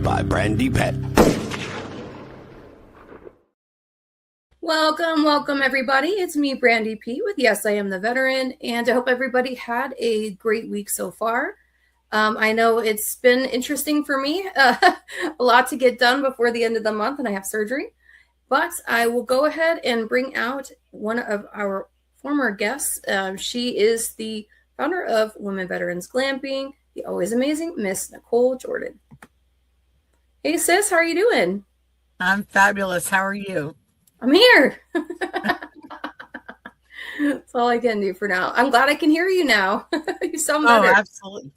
by Brandy Pet. Welcome everybody. It's me, Brandy P with Yes, I Am the Veteran, and I hope everybody had a great week so far. I know it's been interesting for me, a lot to get done before the end of the month, and I have surgery. But I will go ahead and bring out one of our former guests. She is the founder of Woman Veterans Glamping, the always amazing Miss Nichole Jordan. Hey sis, how are you doing? I'm fabulous. How are you? I'm here. That's all I can do for now. I'm glad I can hear you now. You sound better. Oh, absolutely.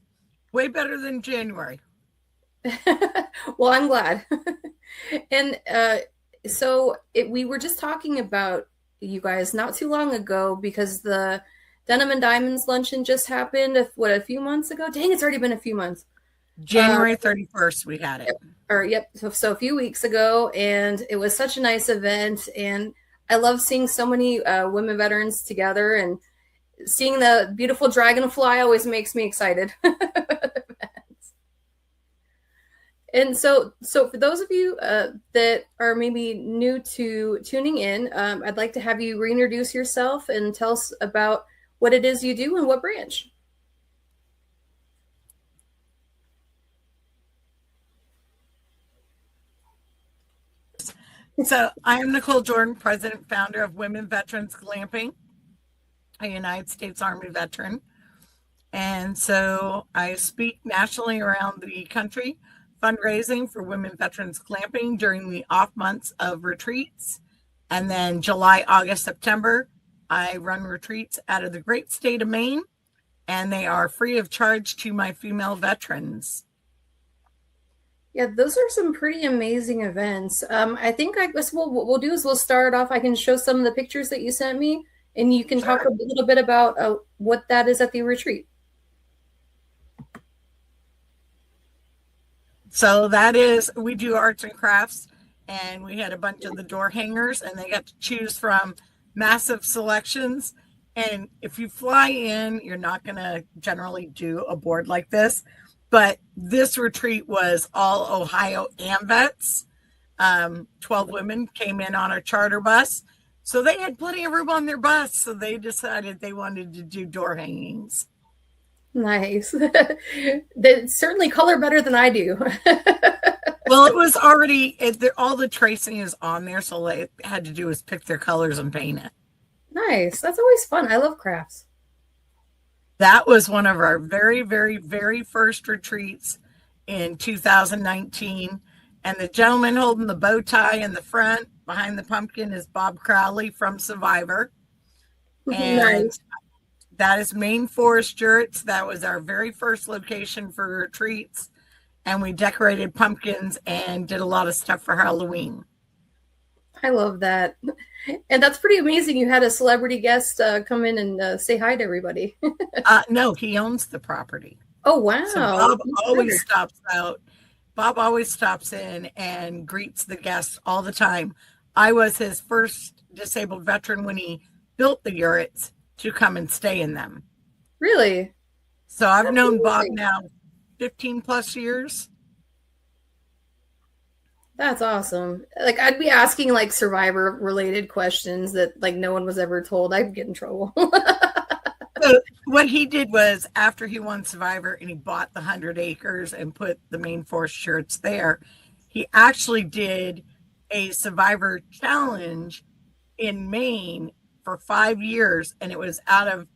Way better than January. Well, I'm glad. And we were just talking about you guys not too long ago because the Denim and Diamonds luncheon just happened, a few months ago? Dang, it's already been a few months. January 31st, we had it. So a few weeks ago, and it was such a nice event, and I love seeing so many women veterans together, and seeing the beautiful dragonfly always makes me excited. And so for those of you that are maybe new to tuning in, I'd like to have you reintroduce yourself and tell us about what it is you do and what branch. So I am Nichole Jordan, president, founder of Women Veterans Glamping, a United States Army veteran. And so I speak nationally around the country, fundraising for Women Veterans Glamping during the off months of retreats. And then July, August, September, I run retreats out of the great state of Maine, and they are free of charge to my female veterans. Yeah, those are some pretty amazing events. I guess what we'll do is we'll start off. I can show some of the pictures that you sent me, and you can talk a little bit about what that is at the retreat. So that is, we do arts and crafts, and we had a bunch of the door hangers, and they got to choose from massive selections. And if you fly in, you're not going to generally do a board like this. But this retreat was all Ohio AMVETs. 12 women came in on a charter bus. So they had plenty of room on their bus. So they decided they wanted to do door hangings. Nice. They certainly color better than I do. Well, it was already, all the tracing is on there. So all they had to do was pick their colors and paint it. Nice. That's always fun. I love crafts. That was one of our very, very, very first retreats in 2019. And the gentleman holding the bow tie in the front behind the pumpkin is Bob Crowley from Survivor. And nice. That is Maine Forest Jurits. That was our very first location for retreats. And we decorated pumpkins and did a lot of stuff for Halloween. I love that. And that's pretty amazing. You had a celebrity guest come in and say hi to everybody. No, he owns the property. Oh, wow. So Bob always stops out. Bob always stops in and greets the guests all the time. I was his first disabled veteran when he built the Jurits to come and stay in them. Really? So I've known Bob now 15 plus years. That's awesome. Like, I'd be asking like Survivor related questions that like no one was ever told. I'd get in trouble. So what he did was, after he won Survivor and he bought the 100 acres and put the Maine Forest Jurits there, he actually did a Survivor challenge in Maine for 5 years, and it was out of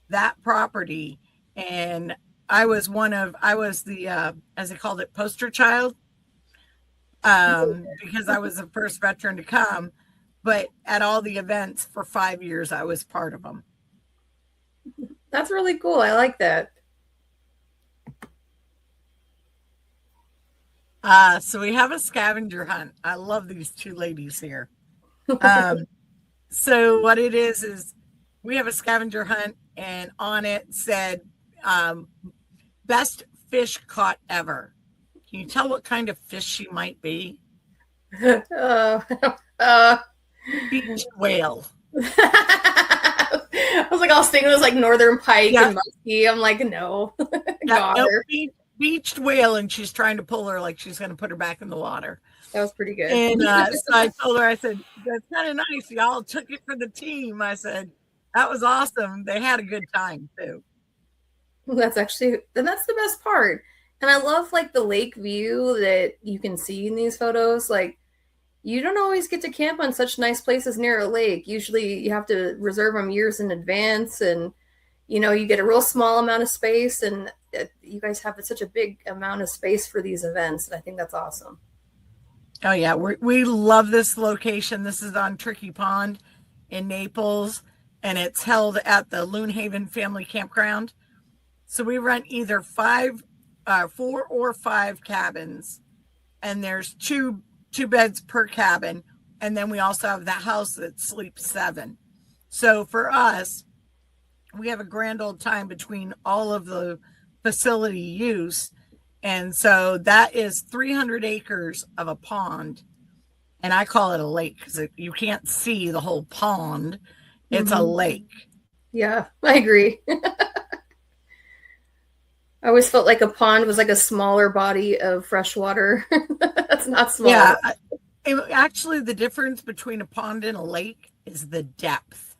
that property. And I was the as they called it, poster child. Because I was the first veteran to come, but at all the events for 5 years, I was part of them. That's really cool. I like that. So we have a scavenger hunt. I love these two ladies here. So what it is we have a scavenger hunt, and on it said, best fish caught ever. Can you tell what kind of fish she might be? Beach whale. I was thinking it was like northern pike and muskie. I'm like, no. No, beach beached whale, and she's trying to pull her like she's going to put her back in the water. That was pretty good. And so I told her, I said, that's kind of nice. Y'all took it for the team. I said, that was awesome. They had a good time too. That's actually, and that's the best part. And I love like the lake view that you can see in these photos. Like, you don't always get to camp on such nice places near a lake. Usually you have to reserve them years in advance, and you get a real small amount of space, and you guys have such a big amount of space for these events. And I think that's awesome. Oh yeah, we love this location. This is on Tricky Pond in Naples, and it's held at the Loon Haven Family Campground. So we rent either 4 or 5 cabins, and there's two beds per cabin, and then we also have the house that sleeps 7. So for us, we have a grand old time between all of the facility use. And so that is 300 acres of a pond. And I call it a lake because you can't see the whole pond. It's a lake. Yeah, I agree. I always felt like a pond was like a smaller body of fresh water. That's not small. Yeah. Actually, the difference between a pond and a lake is the depth.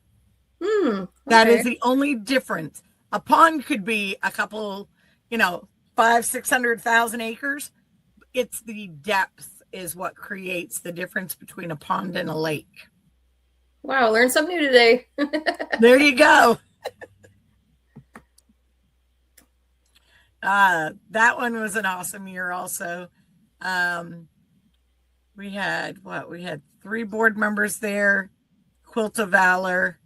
Okay. That is the only difference. A pond could be a couple, 500,000-600,000 acres. It's the depth is what creates the difference between a pond and a lake. Wow, learned something new today. There you go. That one was an awesome year also. We had 3 board members there, Quilt of Valor.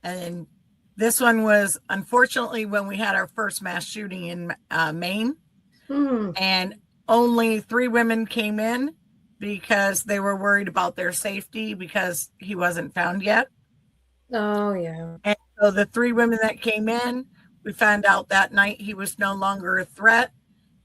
And this one was, unfortunately, when we had our first mass shooting in Maine. And only 3 women came in because they were worried about their safety because he wasn't found yet. Oh, yeah. And so the 3 women that came in, we found out that night he was no longer a threat.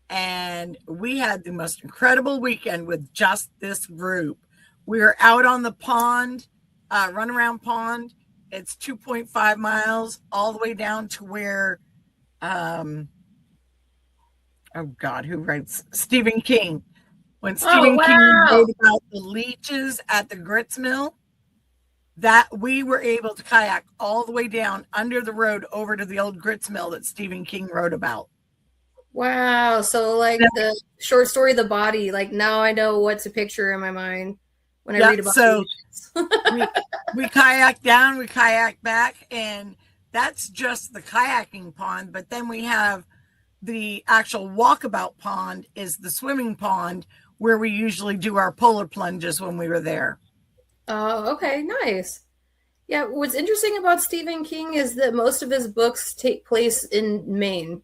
And we had the most incredible weekend with just this group. We were out on the pond, runaround pond. It's 2.5 miles all the way down to where, oh God, who writes? Stephen King. When Stephen King wrote about the leeches at the grits mill, that we were able to kayak all the way down under the road over to the old grits mill that Stephen King wrote about. Wow. So like the short story, The Body, like now I know what to picture in my mind when I read about we kayak down, we kayak back, and that's just the kayaking pond. But then we have the actual walkabout pond is the swimming pond where we usually do our polar plunges when we were there. Oh, okay. Nice. Yeah. What's interesting about Stephen King is that most of his books take place in Maine,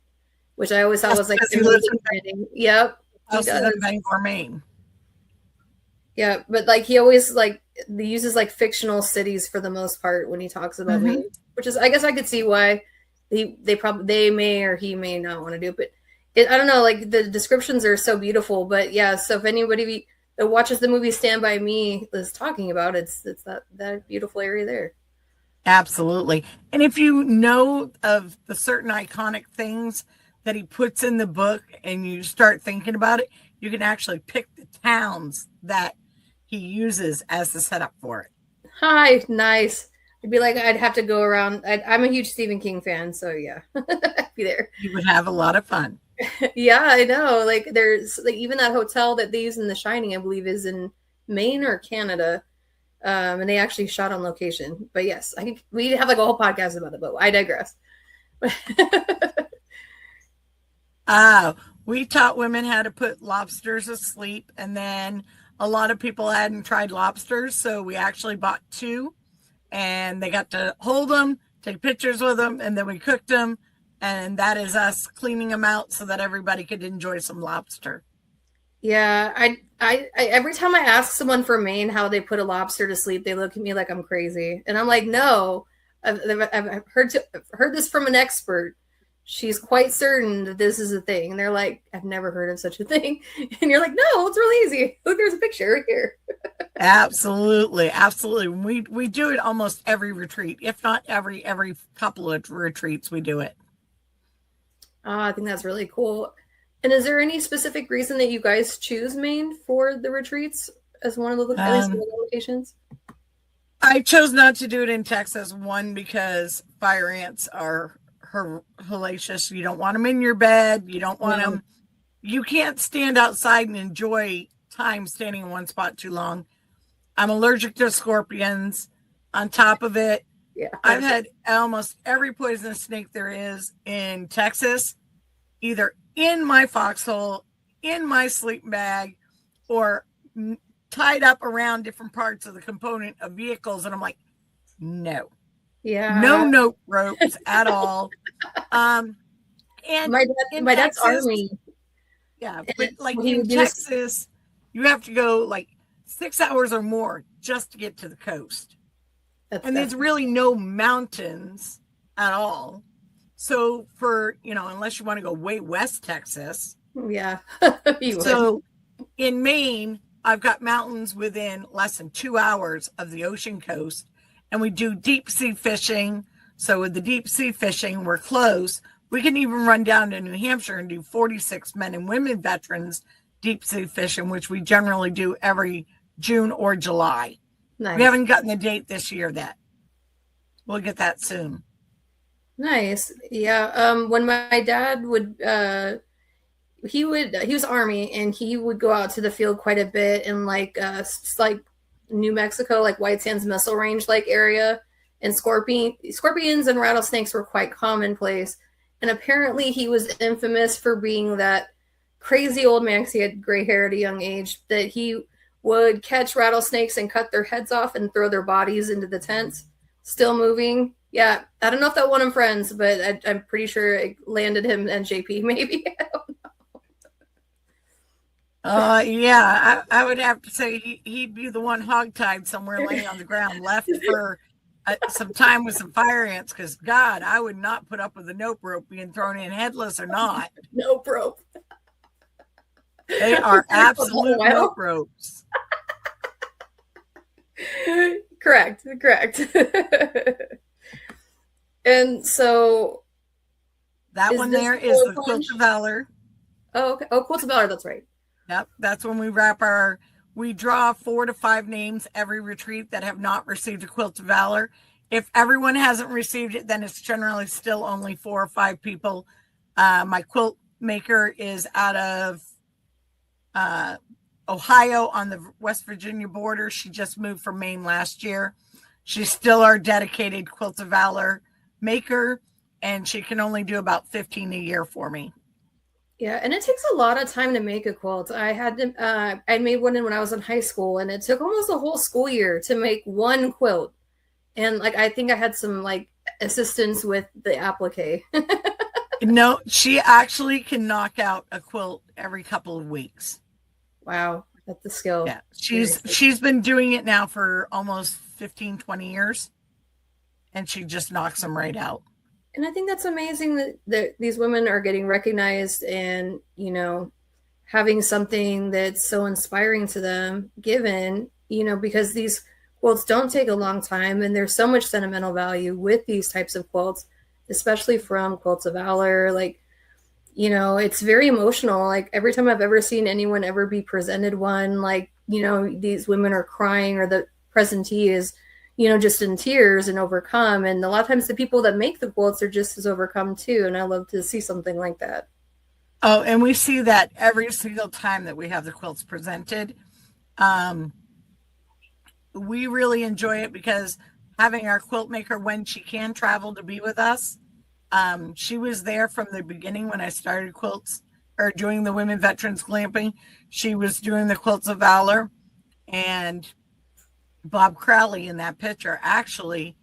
which I always thought was like amazing. Yep. He does in Bangor, Maine. Yeah, but like he always like he uses like fictional cities for the most part when he talks about Maine, which is I guess I could see why they may or he may not want to do it, but I don't know, like the descriptions are so beautiful. But yeah, so if anybody that watches the movie Stand By Me is talking about it's that beautiful area there. Absolutely. And if you know of the certain iconic things that he puts in the book and you start thinking about it, you can actually pick the towns that he uses as the setup for it. Hi, nice. It'd be like I'd have to go around. I'm a huge Stephen King fan, so yeah, I'd be there. You would have a lot of fun. Yeah, I know. Like there's like even that hotel that they use in The Shining, I believe, is in Maine or Canada, and they actually shot on location. But yes, we have like a whole podcast about it, but I digress. We taught women how to put lobsters asleep, and then a lot of people hadn't tried lobsters, so we actually bought 2, and they got to hold them, take pictures with them, and then we cooked them, and that is us cleaning them out so that everybody could enjoy some lobster. Yeah, I every time I ask someone from Maine how they put a lobster to sleep, they look at me like I'm crazy, and I'm like, no, I've heard this from an expert. She's quite certain that this is a thing. And they're like, I've never heard of such a thing. And you're like, no, it's really easy. Look, there's a picture right here. Absolutely. Absolutely. We do it almost every retreat. If not every couple of retreats, we do it. I think that's really cool. And is there any specific reason that you guys choose Maine for the retreats as one of the, at least one Um, of the locations? I chose not to do it in Texas. One, because fire ants are hellacious. You don't want them in your bed. You don't want No. them. You can't stand outside and enjoy time standing in one spot too long. I'm allergic to scorpions. On top of it, Yeah, I've had almost every poisonous snake there is in Texas, either in my foxhole, in my sleep bag, or tied up around different parts of the component of vehicles. And I'm like, no, no yeah. note ropes at all. Um, and in My dad's Texas, army, yeah, and but like what he in would do is, Texas, you have to go like 6 hours or more just to get to the coast. And that's there's really no mountains at all. So for, unless you want to go way west Texas. yeah, he would. So in Maine, I've got mountains within less than 2 hours of the ocean coast, and we do deep sea fishing. So with the deep sea fishing, we're close. We can even run down to New Hampshire and do 46 men and women veterans deep sea fishing, which we generally do every June or July. We Nice. haven't gotten the date this year yet. We'll get that soon. Nice. Yeah. When my dad would he was army and he would go out to the field quite a bit in like New Mexico, like White Sands Missile Range like area, and scorpions and rattlesnakes were quite commonplace. And apparently he was infamous for being that crazy old man, because he had gray hair at a young age, that he would catch rattlesnakes and cut their heads off and throw their bodies into the tents, still moving. Yeah, I don't know if that won him friends, but I'm pretty sure it landed him and JP maybe. Yeah, I would have to say he'd be the one hogtied somewhere laying on the ground, left for some time with some fire ants. Because God, I would not put up with a nope rope being thrown in, headless or not. No rope. They are absolute nope ropes. Correct. And so that one there is the Quilt of Valor. Oh, okay. Oh, Quilt of Valor, that's right. Yep, that's when we draw 4 to 5 names every retreat that have not received a Quilt of Valor. If everyone hasn't received it, then it's generally still only 4 or 5 people. My quilt maker is out of Ohio on the West Virginia border. She just moved from Maine last year. She's still our dedicated Quilt of Valor maker, and she can only do about 15 a year for me. Yeah, and it takes a lot of time to make a quilt. I made one when I was in high school, and it took almost a whole school year to make one quilt. And like I think I had some like assistance with the applique. No, she actually can knock out a quilt every couple of weeks. Wow, that's the skill. Yeah, she's been doing it now for almost 15, 20 years, and she just knocks them right out. And I think that's amazing that these women are getting recognized and, having something that's so inspiring to them given, because these quilts don't take a long time and there's so much sentimental value with these types of quilts, especially from Quilts of Valor. Like, it's very emotional. Like every time I've ever seen anyone ever be presented one, like, these women are crying or the presentee is just in tears and overcome. And a lot of times the people that make the quilts are just as overcome too. And I love to see something like that. Oh, and we see that every single time that we have the quilts presented. We really enjoy it because having our quilt maker, when she can travel to be with us, she was there from the beginning when I started quilts or doing the Women Veterans Glamping. She was doing the Quilts of Valor, and Bob Crowley in that picture. Actually,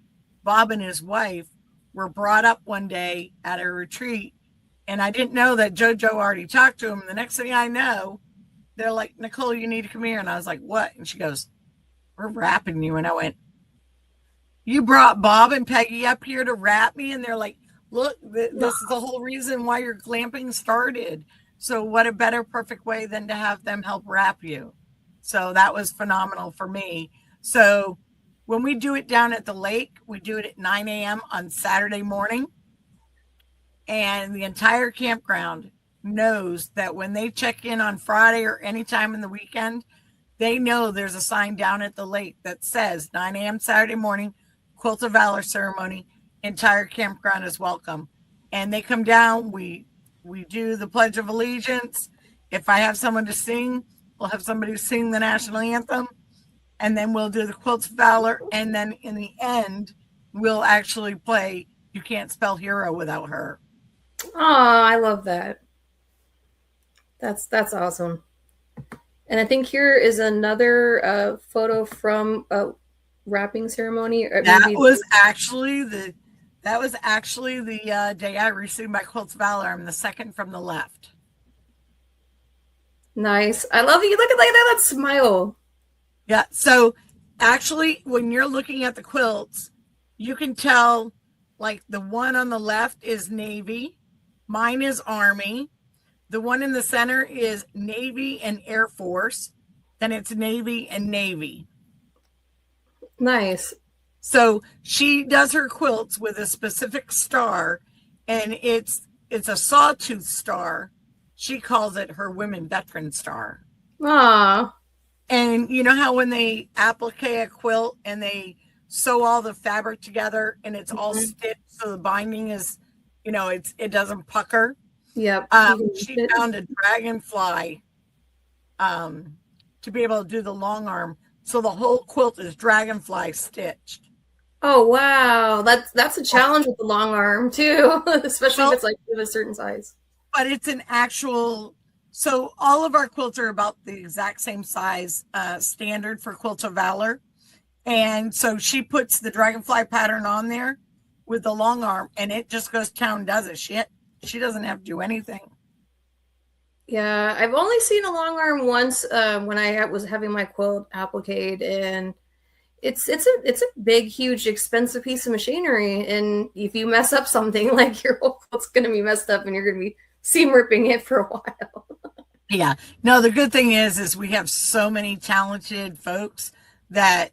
Bob and his wife were brought up one day at a retreat, and I didn't know that JoJo already talked to him. The next thing I know, they're like, Nichole, you need to come here. And I was like, what? And she goes, we're wrapping you. And I went, you brought Bob and Peggy up here to wrap me? And they're like, look, this is the whole reason why your glamping started. So what a better perfect way than to have them help wrap you. So that was phenomenal for me. So when we do it down at the lake, we do it at 9 a.m. on Saturday morning. And the entire campground knows that when they check in on Friday or anytime in the weekend, they know there's a sign down at the lake that says 9 a.m. Saturday morning, Quilt of Valor ceremony, entire campground is welcome. And they come down, we do the Pledge of Allegiance. If I have someone to sing, we'll have somebody sing the national anthem, and then we'll do the Quilts of Valor, and then in the end, we'll actually play You Can't Spell Hero Without Her. Oh, I love that. That's awesome. And I think here is another photo from a wrapping ceremony. Or that was actually the day I received my Quilts of Valor. I'm the second from the left. Nice. I love you. Look at that smile. Yeah. So actually, when you're looking at the quilts, you can tell, like, the one on the left is Navy. Mine is Army. The one in the center is Navy and Air Force. Then it's Navy and Navy. Nice. So she does her quilts with a specific star, and it's a sawtooth star. She calls it her Women Veterans star. Aww. And you know how when they applique a quilt and they sew all the fabric together and it's all stitched, so the binding is, it doesn't pucker. Yep. She found a dragonfly to be able to do the long arm. So the whole quilt is dragonfly stitched. Oh, wow. That's a challenge with the long arm too, especially if it's like of a certain size. But it's an actual, so all of our quilts are about the exact same size standard for Quilts of Valor. And so she puts the dragonfly pattern on there with the long arm, and it just goes town, does it. She doesn't have to do anything. Yeah, I've only seen a long arm once when I was having my quilt appliqued, and it's a big, huge, expensive piece of machinery. And if you mess up something, like, your whole quilt's going to be messed up, and you're going to be seam ripping it for a while. Yeah. No, the good thing is we have so many talented folks that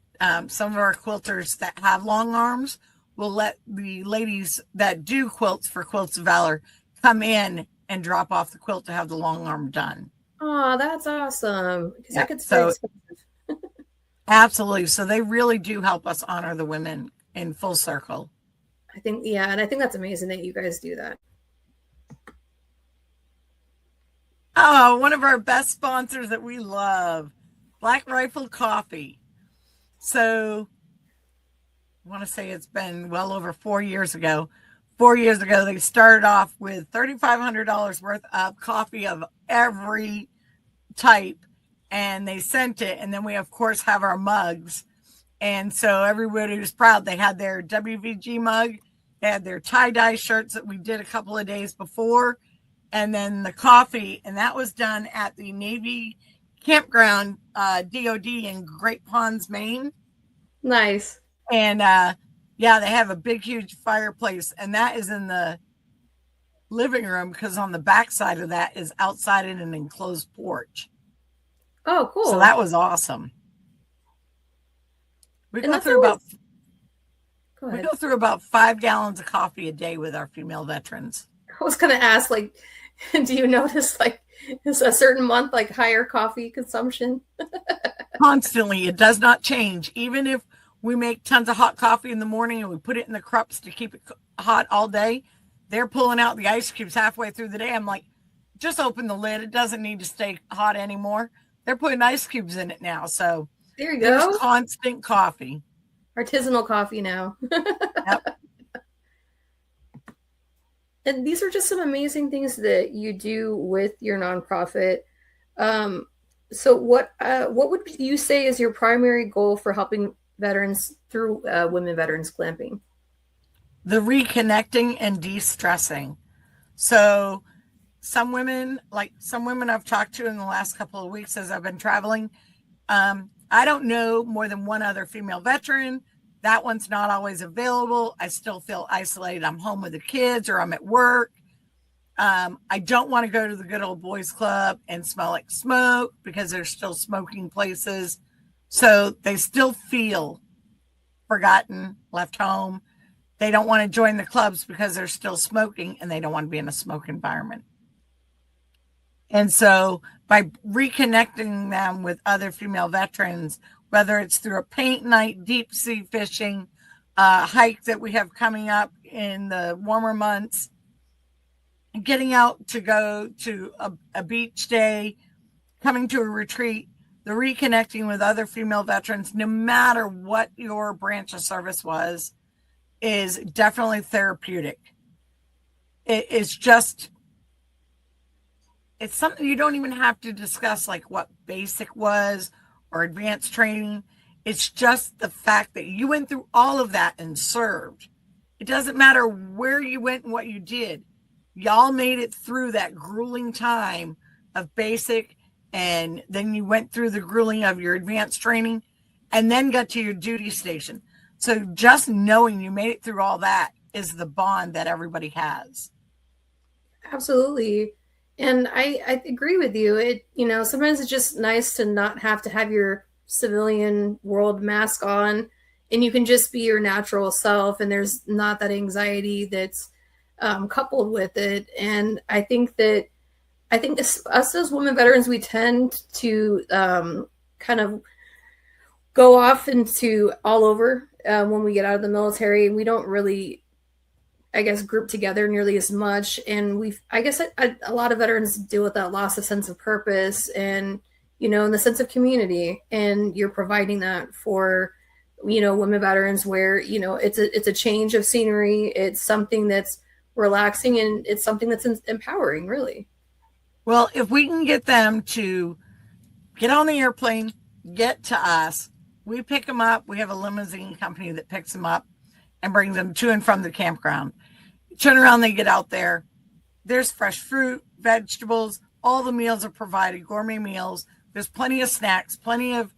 some of our quilters that have long arms will let the ladies that do quilts for Quilts of Valor come in and drop off the quilt to have the long arm done. Oh, that's awesome. Because that gets so expensive. Absolutely. So they really do help us honor the women in full circle. I think that's amazing that you guys do that. Oh, one of our best sponsors that we love, Black Rifle Coffee. So I want to say it's been well over 4 years ago. 4 years ago, they started off with $3,500 worth of coffee of every type, and they sent it. And then we, of course, have our mugs. And so everybody was proud. They had their WVG mug. They had their tie-dye shirts that we did a couple of days before. And then the coffee. And that was done at the Navy Campground, DOD in Great Ponds, Maine. Nice. And yeah, they have a big, huge fireplace. And that is in the living room, because on the back side of that is outside in an enclosed porch. Oh, cool. So that was awesome. We go through about 5 gallons of coffee a day with our female veterans. I was going to ask, like, do you notice, like, is a certain month, like, higher coffee consumption? Constantly. It does not change. Even if we make tons of hot coffee in the morning and we put it in the cups to keep it hot all day, they're pulling out the ice cubes halfway through the day. I'm like, just open the lid. It doesn't need to stay hot anymore. They're putting ice cubes in it now. So there you go. There's constant coffee. Artisanal coffee now. Yep. And these are just some amazing things that you do with your nonprofit. So what would you say is your primary goal for helping veterans through Women Veterans Glamping? The reconnecting and de-stressing. So some women I've talked to in the last couple of weeks as I've been traveling, I don't know more than one other female veteran. That one's not always available. I still feel isolated. I'm home with the kids or I'm at work. I don't want to go to the good old boys club and smell like smoke, because there's still smoking places. So they still feel forgotten, left home. They don't want to join the clubs because they're still smoking and they don't want to be in a smoke environment. And so by reconnecting them with other female veterans, whether it's through a paint night, deep sea fishing, hike that we have coming up in the warmer months, getting out to go to a beach day, coming to a retreat, the reconnecting with other female veterans, no matter what your branch of service was, is definitely therapeutic. It's just, it's something you don't even have to discuss, like what basic was or advanced training. It's just the fact that you went through all of that and served. It doesn't matter where you went and what you did. Y'all made it through that grueling time of basic, and then you went through the grueling of your advanced training and then got to your duty station. So just knowing you made it through all that is the bond that everybody has. Absolutely. And I agree with you. Sometimes it's just nice to not have to have your civilian world mask on, and you can just be your natural self, and there's not that anxiety that's coupled with it. And I think us as women veterans, we tend to kind of go off into all over when we get out of the military. We don't really, I guess, group together nearly as much. And a lot of veterans deal with that loss of sense of purpose and, and the sense of community. And you're providing that for, women veterans where, it's a change of scenery. It's something that's relaxing, and it's something that's empowering, really. Well, if we can get them to get on the airplane, get to us, we pick them up. We have a limousine company that picks them up and brings them to and from the campground. Turn around, they get out there. There's fresh fruit, vegetables. All the meals are provided, gourmet meals. There's plenty of snacks, plenty of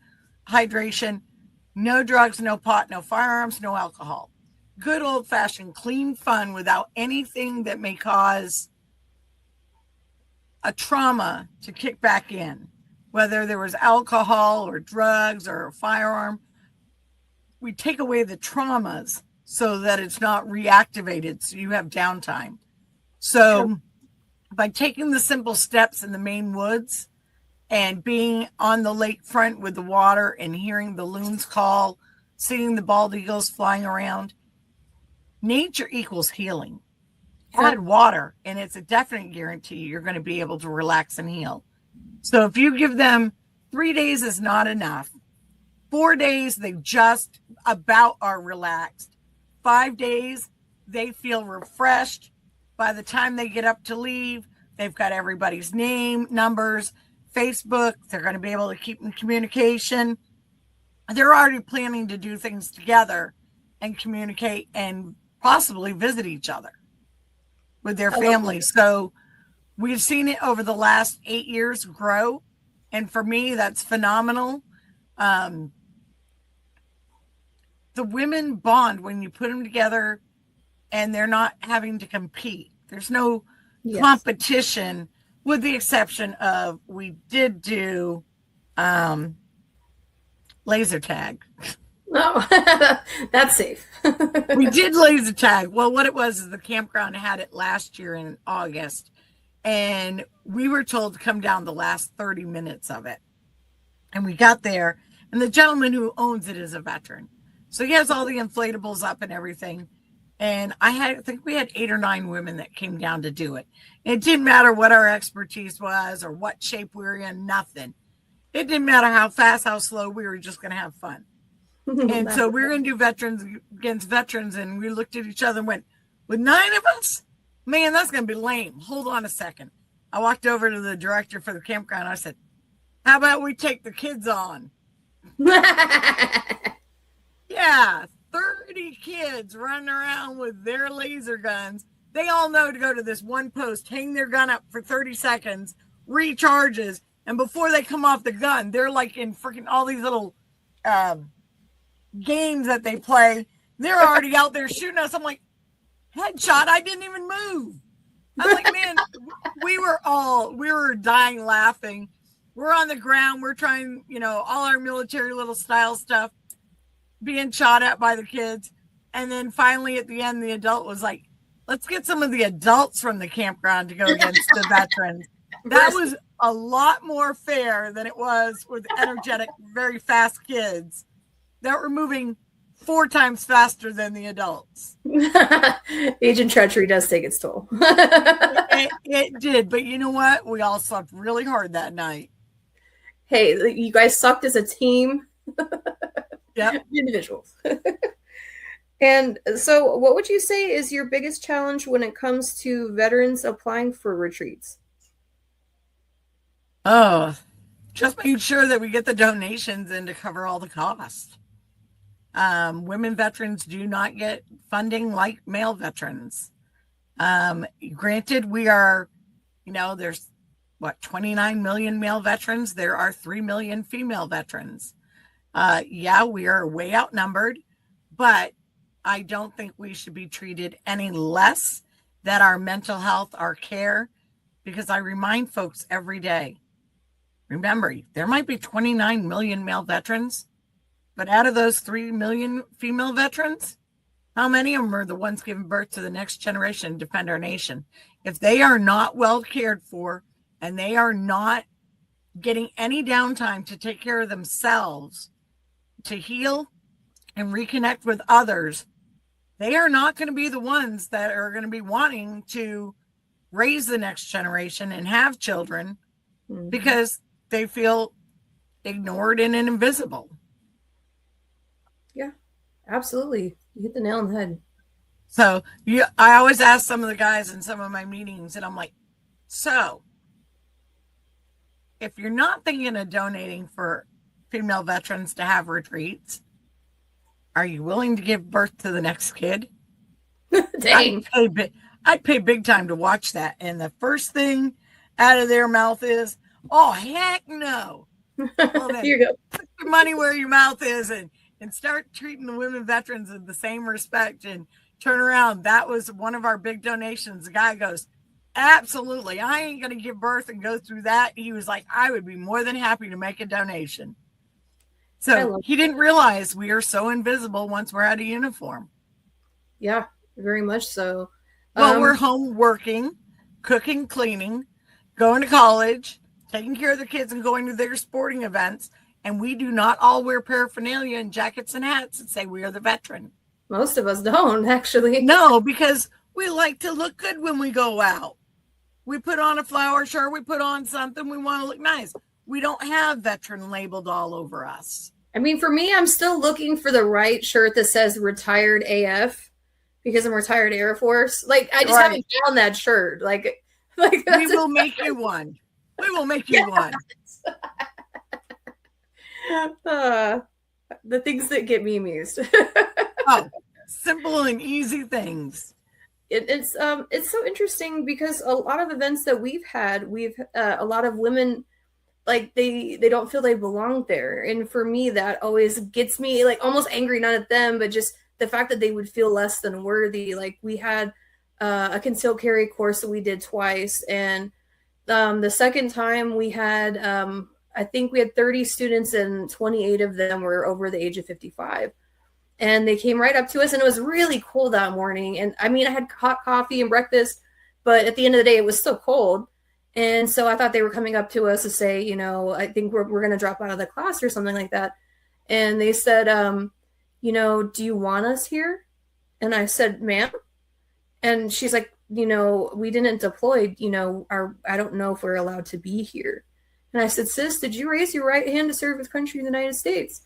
hydration. No drugs, no pot, no firearms, no alcohol. Good old-fashioned clean fun without anything that may cause a trauma to kick back in, whether there was alcohol or drugs or a firearm. We take away the traumas so that it's not reactivated, so you have downtime. So by taking the simple steps in the Maine woods and being on the lakefront with the water and hearing the loons call, seeing the bald eagles flying around, nature equals healing. Add water, and it's a definite guarantee you're going to be able to relax and heal. So if you give them 3 days is not enough. 4 days, they just about are relaxed. 5 days, they feel refreshed. By the time they get up to leave, they've got everybody's name, numbers, Facebook. They're going to be able to keep in communication. They're already planning to do things together and communicate and possibly visit each other with their families. So we've seen it over the last 8 years grow. And for me, that's phenomenal. The women bond when you put them together and they're not having to compete. There's no competition, with the exception of we did do laser tag. Oh, that's safe. We did laser tag. Well, what it was is the campground had it last year in August, and we were told to come down the last 30 minutes of it. And we got there, and the gentleman who owns it is a veteran. So he has all the inflatables up and everything. And I think we had 8 or 9 women that came down to do it. It didn't matter what our expertise was or what shape we were in, nothing. It didn't matter how fast, how slow, we were just going to have fun. And so we were going to do veterans against veterans, and we looked at each other and went, with 9 of us? Man, that's going to be lame. Hold on a second. I walked over to the director for the campground. I said, how about we take the kids on? Yeah, 30 kids running around with their laser guns. They all know to go to this one post, hang their gun up for 30 seconds, recharges, and before they come off the gun, they're like in freaking all these little games that they play. They're already out there shooting us. I'm like, headshot, I didn't even move. I'm like, man, we were dying laughing. We're on the ground. We're trying, all our military little style stuff, being shot at by the kids. And then finally at the end, the adult was like, let's get some of the adults from the campground to go against the veterans. That was a lot more fair than it was with energetic, very fast kids that were moving 4 times faster than the adults. Agent treachery does take its toll. It did, but you know what? We all slept really hard that night. Hey, you guys sucked as a team. Yep. Individuals. And so, what would you say is your biggest challenge when it comes to veterans applying for retreats? Oh, just making sure that we get the donations in to cover all the costs. Women veterans do not get funding like male veterans. Granted, we are, there's 29 million male veterans. There are 3 million female veterans. Yeah, we are way outnumbered, but I don't think we should be treated any less than our mental health, our care, because I remind folks every day, remember, there might be 29 million male veterans, but out of those 3 million female veterans, how many of them are the ones giving birth to the next generation to defend our nation? If they are not well cared for and they are not getting any downtime to take care of themselves, to heal and reconnect with others, they are not going to be the ones that are going to be wanting to raise the next generation and have children because they feel ignored and invisible. Yeah, absolutely. You hit the nail on the head. So I always ask some of the guys in some of my meetings, and I'm like, so if you're not thinking of donating for female veterans to have retreats, are you willing to give birth to the next kid? Dang. I'd pay big time to watch that. And the first thing out of their mouth is, oh, heck no. Well, then, here you go. Put your money where your mouth is and start treating the women veterans with the same respect and turn around. That was one of our big donations. The guy goes, absolutely. I ain't going to give birth and go through that. He was like, I would be more than happy to make a donation. So he didn't realize we are so invisible once we're out of uniform. Yeah, very much so. Well, we're home working, cooking, cleaning, going to college, taking care of the kids and going to their sporting events. And we do not all wear paraphernalia and jackets and hats and say we are the veteran. Most of us don't, actually. No, because we like to look good when we go out. We put on a flower shirt, we put on something, we want to look nice. We don't have veteran labeled all over us. I mean, for me, I'm still looking for the right shirt that says retired AF because I'm retired Air Force. Like, I just haven't found that shirt. Like we will make you one. We will make you one. The things that get me amused. Oh, simple and easy things. It's so interesting because a lot of events that we've had, a lot of women, like they don't feel they belong there. And for me, that always gets me like almost angry, not at them, but just the fact that they would feel less than worthy. Like we had a concealed carry course that we did twice. And the second time we had, I think we had 30 students and 28 of them were over the age of 55. And they came right up to us and it was really cold that morning. And I mean, I had hot coffee and breakfast, but at the end of the day, it was still cold. And so I thought they were coming up to us to say, you know, I think we're going to drop out of the class or something like that. And they said, you know, do you want us here? And I said, ma'am. And she's like, you know, we didn't deploy, you know, I don't know if we're allowed to be here. And I said, sis, did you raise your right hand to serve the country in the United States?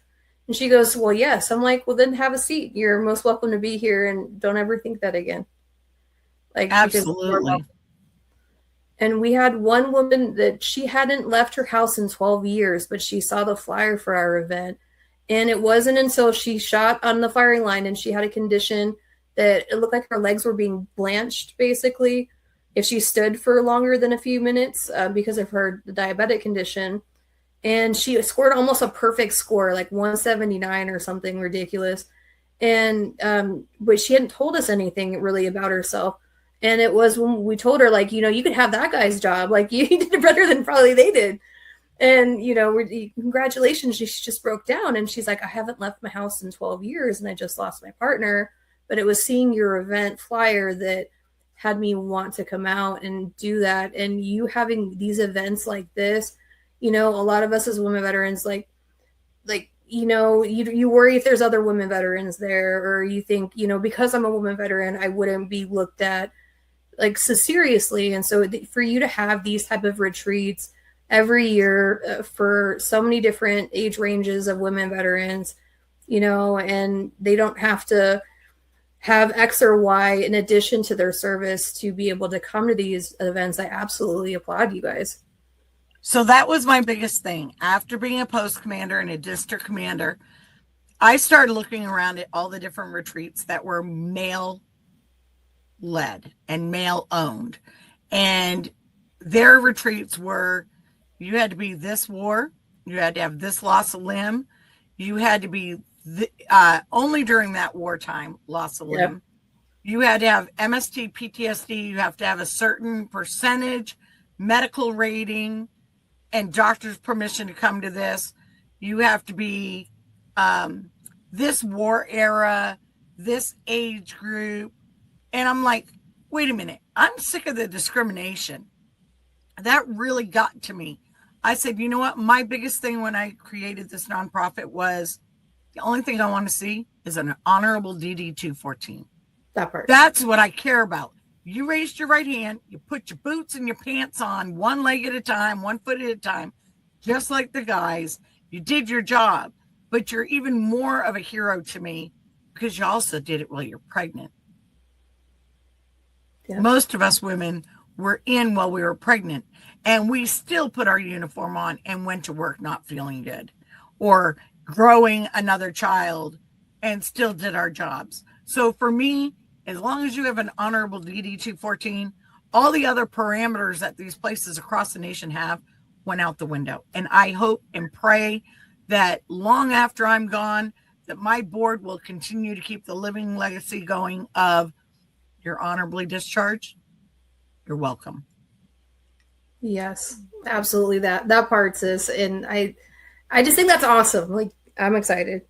And she goes, well, yes. I'm like, well, then have a seat. You're most welcome to be here and don't ever think that again. Like, absolutely. And we had one woman that she hadn't left her house in 12 years, but she saw the flyer for our event. And it wasn't until she shot on the firing line and she had a condition that it looked like her legs were being blanched, basically, if she stood for longer than a few minutes because of her diabetic condition. And she scored almost a perfect score, like 179 or something ridiculous. And but she hadn't told us anything really about herself. And it was when we told her, like, you know, you could have that guy's job. Like, you did better than probably they did. And, you know, congratulations. She just broke down. And she's like, I haven't left my house in 12 years and I just lost my partner. but it was seeing your event flyer that had me want to come out and do that. And you having these events like this, a lot of us as women veterans, you worry if there's other women veterans there, or you think, because I'm a woman veteran, I wouldn't be looked at like so seriously. And so for you to have these type of retreats every year for so many different age ranges of women veterans, and they don't have to have X or Y in addition to their service to be able to come to these events, I absolutely applaud you guys. So that was my biggest thing. After being a post commander and a district commander, I started looking around at all the different retreats that were male led and male owned. And their retreats were, you had to be this war, you had to have this loss of limb, you had to be only during that wartime loss of limb. You had to have MST, PTSD, you have to have a certain percentage, medical rating, and doctor's permission to come to this. You have to be this war era, this age group. And I'm like, wait a minute, I'm sick of the discrimination. That really got to me. I said, you know what? My biggest thing when I created this nonprofit was the only thing I want to see is an honorable DD 214. That part. That's what I care about. You raised your right hand, you put your boots and your pants on one leg at a time, 1 foot at a time, just like the guys. You did your job, but you're even more of a hero to me because you also did it while you're pregnant. Yeah. Most of us women were in while we were pregnant, and we still put our uniform on and went to work not feeling good, or growing another child and still did our jobs. So for me, as long as you have an honorable DD 214, all the other parameters that these places across the nation have went out the window. And I hope and pray that long after I'm gone, that my board will continue to keep the living legacy going of you're honorably discharged, you're welcome. Yes, absolutely. That part, sis. And I just think that's awesome. Like, I'm excited.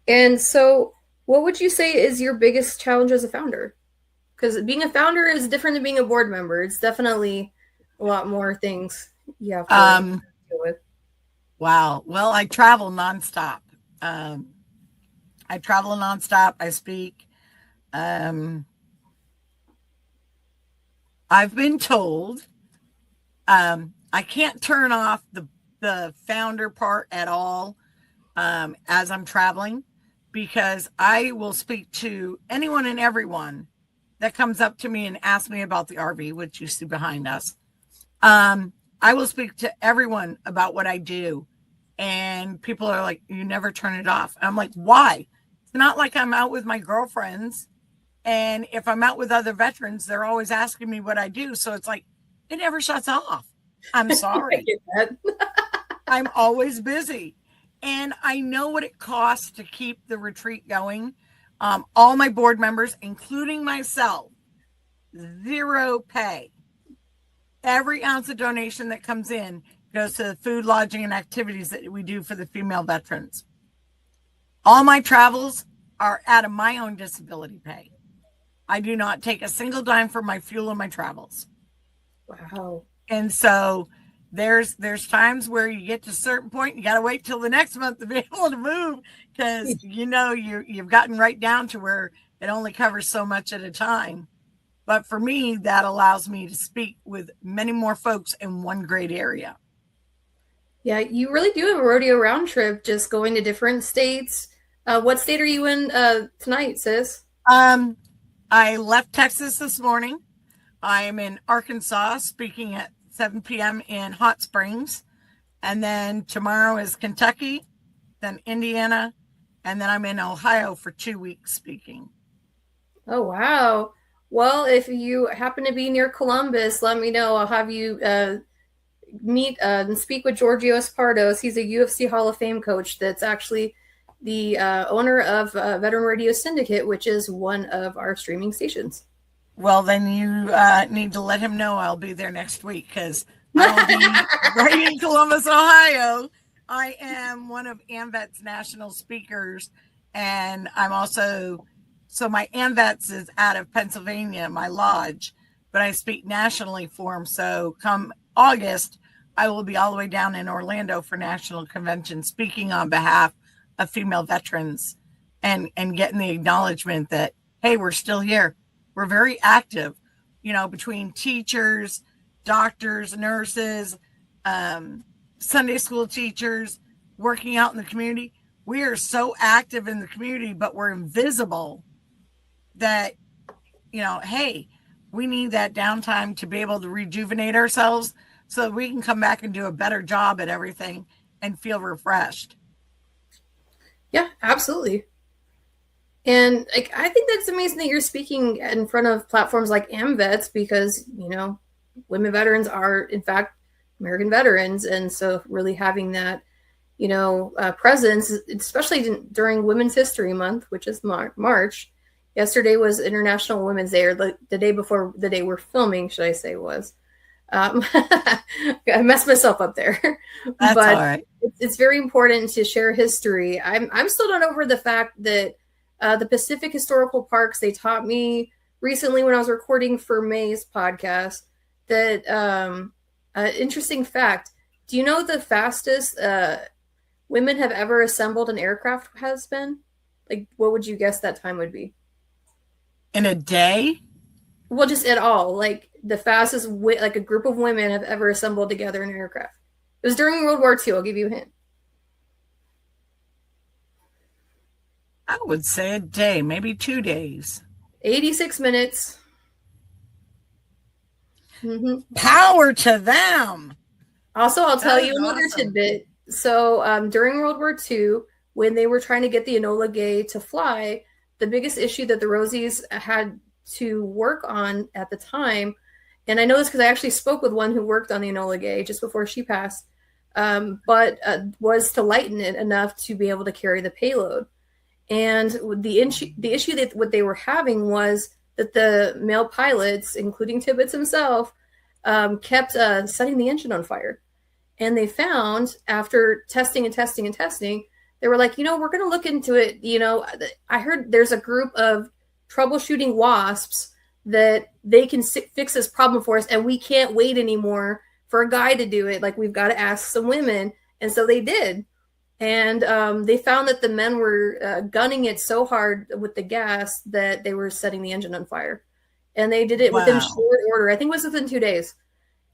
And so what would you say is your biggest challenge as a founder? Because being a founder is different than being a board member. It's definitely a lot more things you have to deal with. Wow. Well, I travel nonstop. I speak. I've been told I can't turn off the founder part at all as I'm traveling, because I will speak to anyone and everyone that comes up to me and asks me about the RV, which you see behind us. I will speak to everyone about what I do. And people are like, you never turn it off. And I'm like, why? It's not like I'm out with my girlfriends. And if I'm out with other veterans, they're always asking me what I do. So it's like, it never shuts off. I'm sorry. I'm always busy. And I know what it costs to keep the retreat going. All my board members, including myself, zero pay. Every ounce of donation that comes in goes to the food, lodging, and activities that we do for the female veterans. All my travels are out of my own disability pay. I do not take a single dime for my fuel and my travels. Wow. And so there's times where you get to a certain point, you got to wait till the next month to be able to move, because you've gotten right down to where it only covers so much at a time. But for me, that allows me to speak with many more folks in one great area. Yeah, you really do have a rodeo round trip, just going to different states. What state are you in tonight, sis? I left Texas this morning. I am in Arkansas speaking at 7 p.m. in Hot Springs. And then tomorrow is Kentucky, then Indiana, and then I'm in Ohio for 2 weeks speaking. Oh, wow. Well, if you happen to be near Columbus, let me know. I'll have you meet and speak with Giorgio Espardos. He's a UFC Hall of Fame coach that's actually the owner of Veteran Radio Syndicate, which is one of our streaming stations. Well, then you need to let him know I'll be there next week, because I'll be right in Columbus, Ohio. I am one of AMVET's national speakers And I'm also, so my AMVETS is out of Pennsylvania, my lodge, but I speak nationally for them. So come August, I will be all the way down in Orlando for National Convention, speaking on behalf of female veterans and getting the acknowledgement that, hey, we're still here. We're very active, between teachers, doctors, nurses, Sunday school teachers, working out in the community. We are so active in the community, but we're invisible that, hey, we need that downtime to be able to rejuvenate ourselves so that we can come back and do a better job at everything and feel refreshed. Yeah, absolutely. And I think that's amazing that you're speaking in front of platforms like AMVETS because, women veterans are, in fact, American veterans. And so really having that, presence, especially during Women's History Month, which is March. Yesterday was International Women's Day, or the day before the day we're filming, should I say, was. I messed myself up there. That's but all right. It's very important to share history. I'm still not over the fact that the Pacific Historical Parks, they taught me recently when I was recording for May's podcast that interesting fact. Do you know the fastest women have ever assembled an aircraft has been? Like, what would you guess that time would be? In a day? Well, just at all. Like, the fastest, like, a group of women have ever assembled together an aircraft. It was during World War II. I'll give you a hint. I would say a day, maybe 2 days. 86 minutes. Mm-hmm. Power to them. Also, I'll tell you another tidbit. So during World War II, when they were trying to get the Enola Gay to fly, the biggest issue that the Rosies had to work on at the time, and I know this because I actually spoke with one who worked on the Enola Gay just before she passed, was to lighten it enough to be able to carry the payload. And the issue that what they were having was that the male pilots, including Tibbets himself, kept setting the engine on fire. And they found, after testing, they were like, we're going to look into it. I heard there's a group of troubleshooting WASPs that they can fix this problem for us, and we can't wait anymore for a guy to do it. Like, we've got to ask some women. And so they did. And they found that the men were gunning it so hard with the gas that they were setting the engine on fire. And they did it within short order. I think it was within 2 days.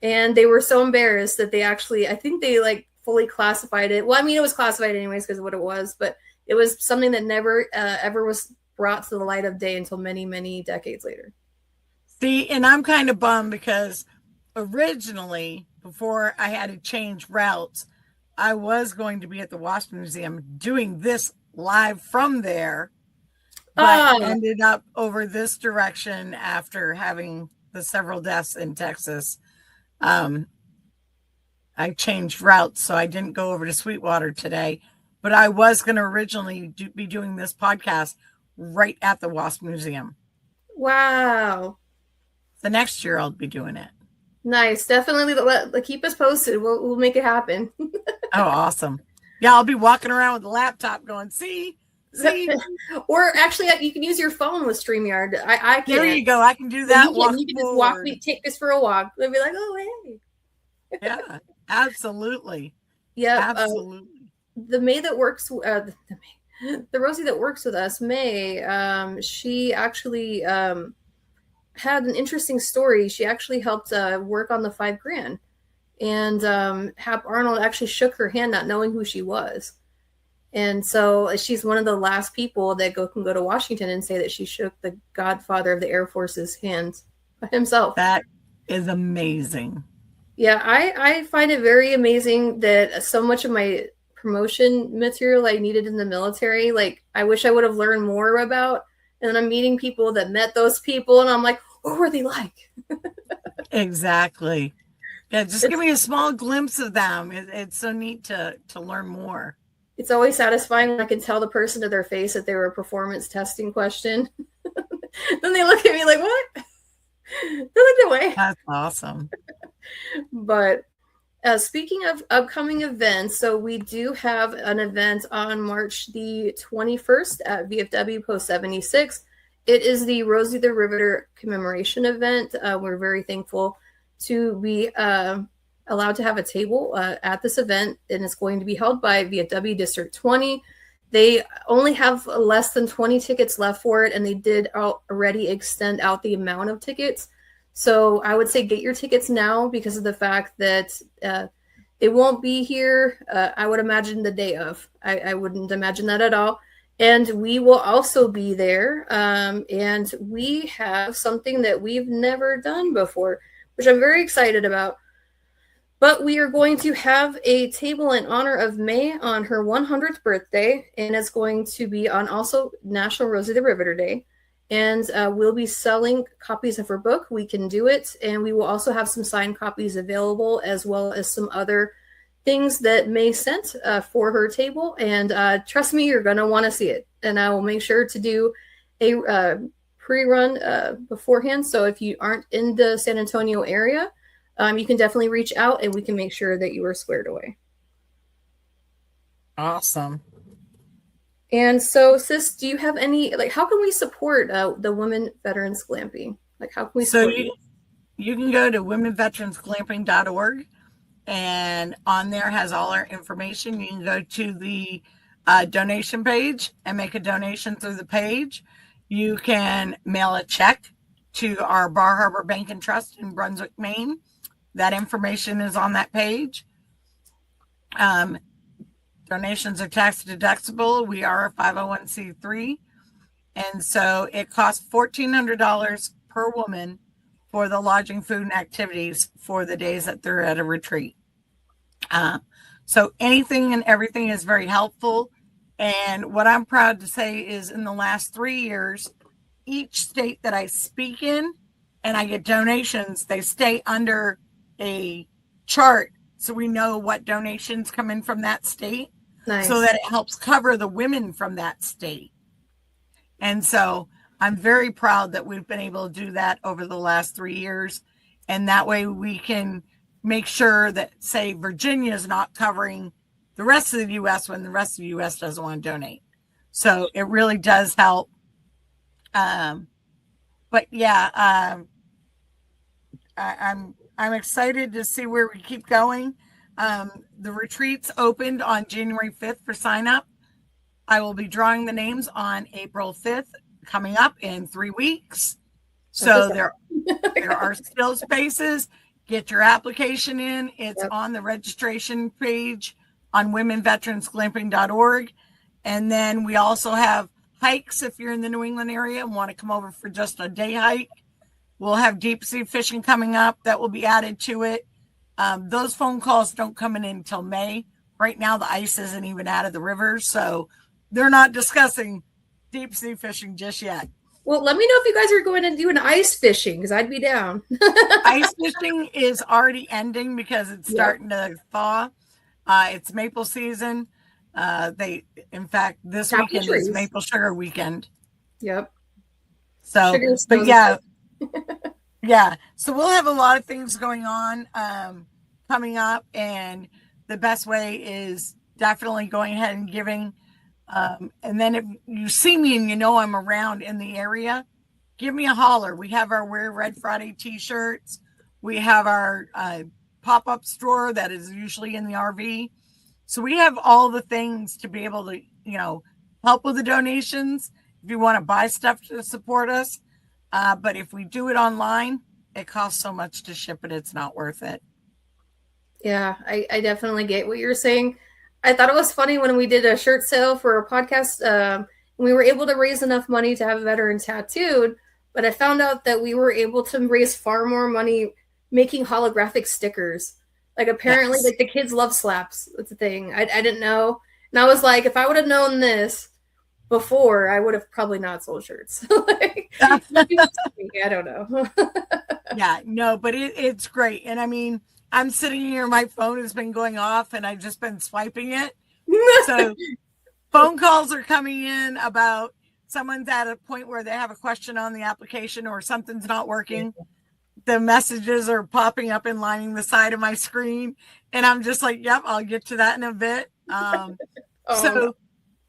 And they were so embarrassed that they actually, I think they fully classified it. Well, I mean, it was classified anyways because of what it was, but it was something that never ever was brought to the light of day until many, many decades later. See, and I'm kind of bummed because originally, before I had to change routes, I was going to be at the WASP Museum doing this live from there, but ended up over this direction after having the several deaths in Texas. I changed routes, so I didn't go over to Sweetwater today, but I was going to originally be doing this podcast right at the WASP Museum. Wow. The next year I'll be doing it. Nice. Definitely keep us posted. We'll make it happen. Oh, awesome. Yeah, I'll be walking around with a laptop going, see? Or actually, you can use your phone with StreamYard. I can. There you go. I can do that. You can just take us for a walk. They'll be like, oh, hey. Yeah, absolutely. Yeah. Absolutely. The May that works, the Rosie that works with us, May, she actually had an interesting story. She actually helped work on the $5,000. And Hap Arnold actually shook her hand, not knowing who she was. And so she's one of the last people that can go to Washington and say that she shook the godfather of the Air Force's hand himself. That is amazing. Yeah, I find it very amazing that so much of my promotion material I needed in the military, I wish I would have learned more about. And then I'm meeting people that met those people, and I'm like, what were they like? Exactly. Yeah, just give me a small glimpse of them. It's so neat to learn more. It's always satisfying when I can tell the person to their face that they were a performance testing question. Then they look at me like, what? They look that way. That's awesome. But Speaking of upcoming events, so we do have an event on March the 21st at VFW Post 76. It is the Rosie the Riveter commemoration event. We're very thankful to be allowed to have a table at this event, and it's going to be held by VFW District 20. They only have less than 20 tickets left for it, and they did already extend out the amount of tickets. So I would say get your tickets now because of the fact that it won't be here, I would imagine, the day of. I wouldn't imagine that at all. And we will also be there. And we have something that we've never done before, which I'm very excited about. But we are going to have a table in honor of May on her 100th birthday, and it's going to be on also National Rosie the Riveter Day. And we'll be selling copies of her book, We Can Do It, and we will also have some signed copies available, as well as some other things that May sent for her table. And trust me, you're going to want to see it. And I will make sure to do a pre-run beforehand. So if you aren't in the San Antonio area, you can definitely reach out and we can make sure that you are squared away. Awesome. And so, sis, do you have any, like, how can we support the Women Veterans Glamping? Like, how can we support you? You can go to womenveteransglamping.org, and on there has all our information. You can go to the donation page and make a donation through the page. You can mail a check to our Bar Harbor Bank and Trust in Brunswick, Maine. That information is on that page. Donations are tax deductible. We are a 501c3. And so it costs $1,400 per woman for the lodging, food, and activities for the days that they're at a retreat. So anything and everything is very helpful. And what I'm proud to say is in the last 3 years, each state that I speak in and I get donations, they stay under a chart so we know what donations come in from that state. Nice. So that it helps cover the women from that state. And so I'm very proud that we've been able to do that over the last 3 years. And that way we can make sure that, say, Virginia is not covering the rest of the U.S. when the rest of the U.S. doesn't want to donate. So it really does help. But yeah, I'm excited to see where we keep going. The retreats opened on January 5th for sign up. I will be drawing the names on April 5th, coming up in 3 weeks. So there are still spaces. Get your application in. It's on the registration page on womenveteransglamping.org. And then we also have hikes if you're in the New England area and want to come over for just a day hike. We'll have deep sea fishing coming up that will be added to it. Those phone calls don't come in until May. Right now, the ice isn't even out of the rivers, so they're not discussing deep sea fishing just yet. Well, let me know if you guys are going to do an ice fishing, because I'd be down. Ice fishing is already ending because it's starting to thaw. It's maple season. In fact, this weekend is maple sugar weekend. Yep. So, but yeah. Yeah, so we'll have a lot of things going on coming up, and the best way is definitely going ahead and giving. And then if you see me and you know I'm around in the area, give me a holler. We have our Wear Red Friday t-shirts. We have our pop-up store that is usually in the RV. So we have all the things to be able to, help with the donations if you want to buy stuff to support us. But if we do it online, it costs so much to ship it, it's not worth it. Yeah, I definitely get what you're saying. I thought it was funny when we did a shirt sale for a podcast. We were able to raise enough money to have a veteran tattooed, but I found out that we were able to raise far more money making holographic stickers. Like apparently, like the kids love slaps. That's the thing. I didn't know. And I was like, if I would have known this before, I would have probably not sold shirts. I don't know. Yeah, no, but it's great. And I mean, I'm sitting here, my phone has been going off and I've just been swiping it. So phone calls are coming in about someone's at a point where they have a question on the application or something's not working. the messages are popping up and lining the side of my screen. And I'm just like, yep, I'll get to that in a bit. Oh no. So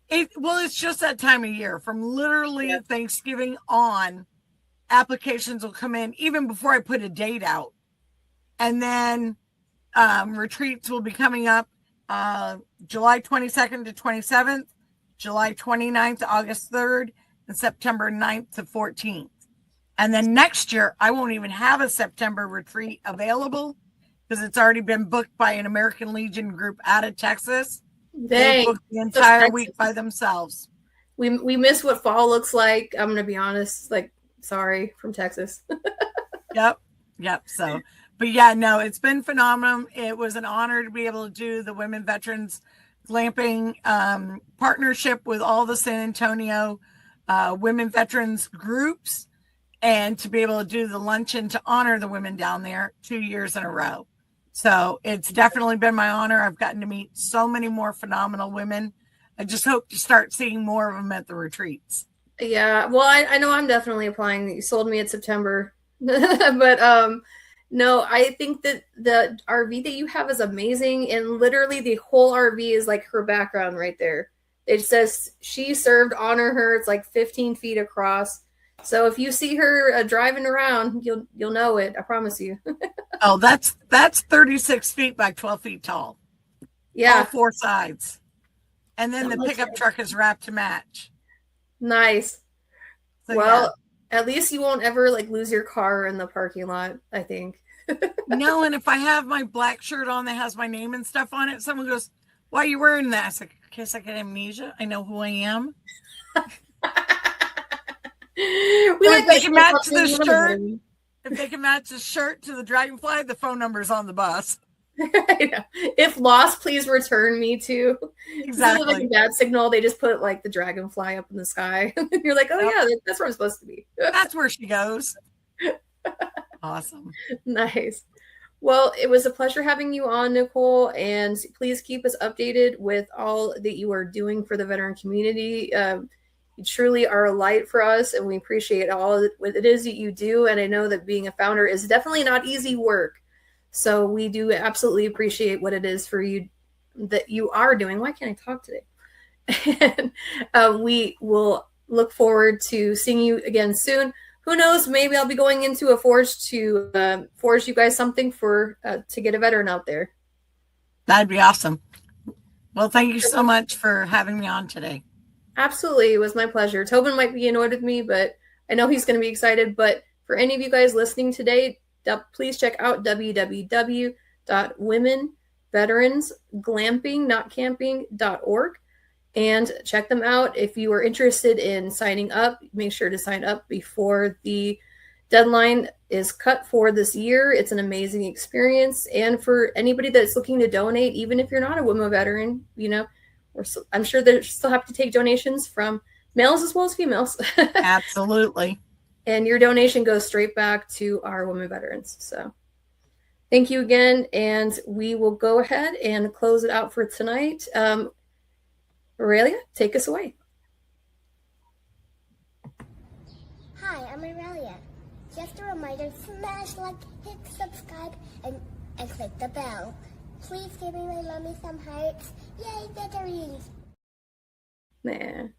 it's just that time of year. From literally Yeah. Thanksgiving on, applications will come in even before I put a date out. And then retreats will be coming up July 22nd to 27th, July 29th to August 3rd, and September 9th to 14th. And then next year, I won't even have a September retreat available because it's already been booked by an American Legion group out of Texas. They Dang. booked the entire week by themselves. We miss what fall looks like. I'm gonna be honest. Like, sorry, from Texas. Yep. So, but yeah, no, it's been phenomenal. It was an honor to be able to do the Women Veterans Glamping partnership with all the San Antonio women veterans groups, and to be able to do the luncheon to honor the women down there 2 years in a row. So it's definitely been my honor. I've gotten to meet so many more phenomenal women. I just hope to start seeing more of them at the retreats. Yeah, well, I know I'm definitely applying. You sold me at September, but no, I think that the RV that you have is amazing, and literally the whole RV is like her background right there. It says she served, honor her. It's like 15 feet across. So if you see her driving around, you'll know it. I promise you. Oh, that's 36 feet by 12 feet tall. Yeah, all four sides, and then that the looks pickup nice. truck is wrapped to match. Nice. So Well, at least you won't ever like lose your car in the parking lot, I think. no, and if I have my black shirt on that has my name and stuff on it, someone goes, "Why are you wearing that?" I said, "In case I get amnesia, I know who I am." We And like if they that can shit match talking the woman shirt, better. if they can match the shirt to the dragonfly, the phone number's on the bus. I know. If lost, please return me too. Instead of like a Exactly. bad signal, they just put like the dragonfly up in the sky. You're like, oh Yep. yeah, that's where I'm supposed to be. That's where she goes. Awesome. Nice. Well, it was a pleasure having you on, Nichole, and please keep us updated with all that you are doing for the veteran community. You truly are a light for us, and we appreciate all what it is that you do. And I know that being a founder is definitely not easy work. So we do absolutely appreciate what it is for you that you are doing. Why can't I talk today? And we will look forward to seeing you again soon. Who knows? Maybe I'll be going into a forge to forge you guys something for to get a veteran out there. That'd be awesome. Well, thank you so much for having me on today. Absolutely, it was my pleasure. Tobin might be annoyed with me, but I know he's going to be excited. But for any of you guys listening today, please check out www.womenveteransglamping.org and check them out. If you are interested in signing up, make sure to sign up before the deadline is cut for this year. It's an amazing experience. And for anybody that's looking to donate, even if you're not a woman veteran, I'm sure they're still happy to take donations from males as well as females. Absolutely. And your donation goes straight back to our women veterans. So thank you again. And we will go ahead and close it out for tonight. Aurelia, take us away. Hi, I'm Aurelia. Just a reminder, smash like, hit subscribe, and click the bell. Please give me my mommy some hearts. Yay, veterans! Nah.